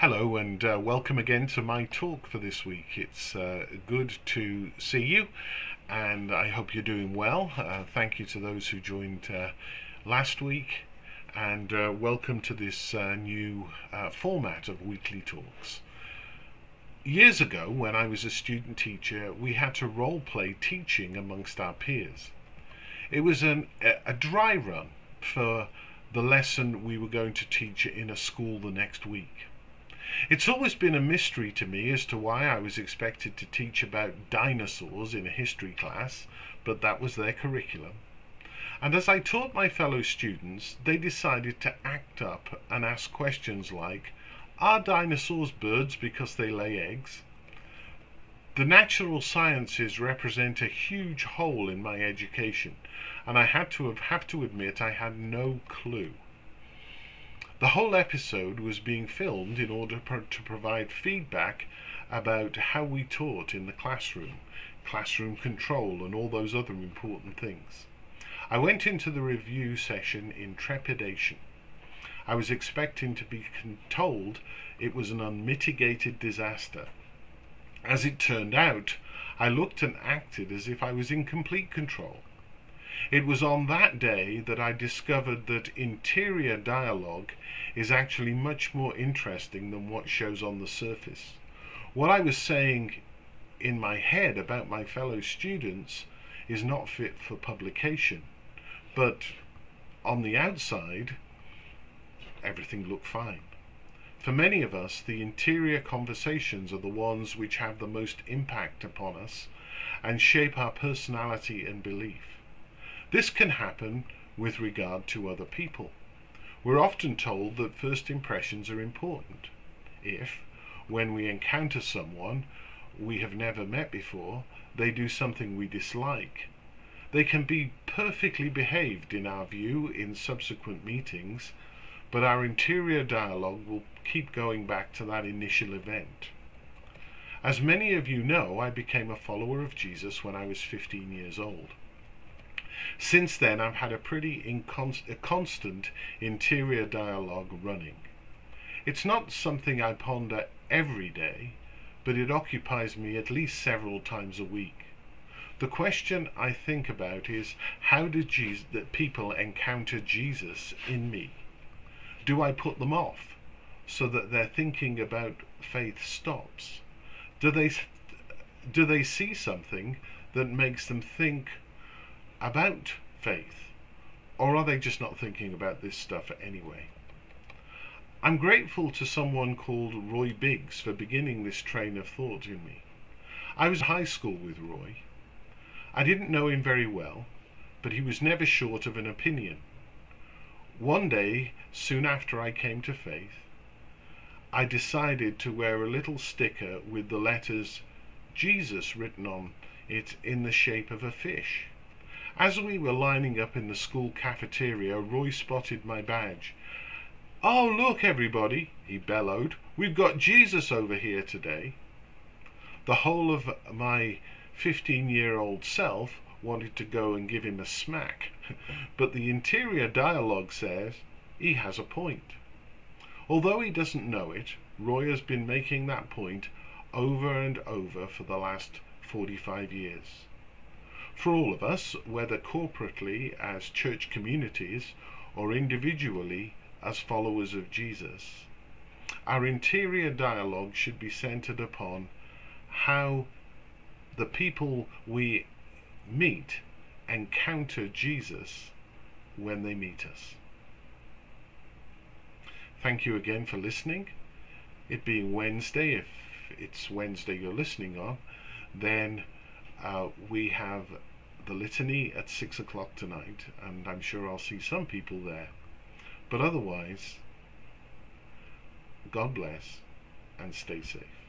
Hello and welcome again to my talk for this week. It's good to see you and I hope you're doing well. Thank you to those who joined last week and welcome to this new format of weekly talks. Years ago, when I was a student teacher, we had to role play teaching amongst our peers. It was a dry run for the lesson we were going to teach in a school the next week. It's always been a mystery to me as to why I was expected to teach about dinosaurs in a history class, but that was their curriculum. And as I taught my fellow students, they decided to act up and ask questions like, are dinosaurs birds because they lay eggs? The natural sciences represent a huge hole in my education, and I have to admit I had no clue. The whole episode was being filmed in order to provide feedback about how we taught in the classroom control and all those other important things. I went into the review session in trepidation. I was expecting to be told it was an unmitigated disaster. As it turned out, I looked and acted as if I was in complete control. It was on that day that I discovered that interior dialogue is actually much more interesting than what shows on the surface. What I was saying in my head about my fellow students is not fit for publication, but on the outside, everything looked fine. For many of us, the interior conversations are the ones which have the most impact upon us and shape our personality and belief. This can happen with regard to other people. We're often told that first impressions are important. If, when we encounter someone we have never met before, they do something we dislike, they can be perfectly behaved in our view in subsequent meetings, but our interior dialogue will keep going back to that initial event. As many of you know, I became a follower of Jesus when I was 15 years old. Since then, I've had a pretty constant interior dialogue running. It's not something I ponder every day, but it occupies me at least several times a week. The question I think about is, how do people encounter Jesus in me? Do I put them off so that their thinking about faith stops? Do they see something that makes them think about faith, or are they just not thinking about this stuff anyway? I'm grateful to someone called Roy Biggs for beginning this train of thought in me. I was in high school with Roy. I didn't know him very well, but he was never short of an opinion. One day, soon after I came to faith, I decided to wear a little sticker with the letters Jesus written on it in the shape of a fish. As we were lining up in the school cafeteria, Roy spotted my badge. "Oh, look, everybody," he bellowed. "We've got Jesus over here today." The whole of my 15-year-old self wanted to go and give him a smack, but the interior dialogue says he has a point. Although he doesn't know it, Roy has been making that point over and over for the last 45 years. For all of us, whether corporately as church communities or individually as followers of Jesus, our interior dialogue should be centered upon how the people we meet encounter Jesus when they meet us. Thank you again for listening. It being Wednesday, if it's Wednesday you're listening on, then we have the litany at 6 o'clock tonight, and I'm sure I'll see some people there. But otherwise, God bless and stay safe.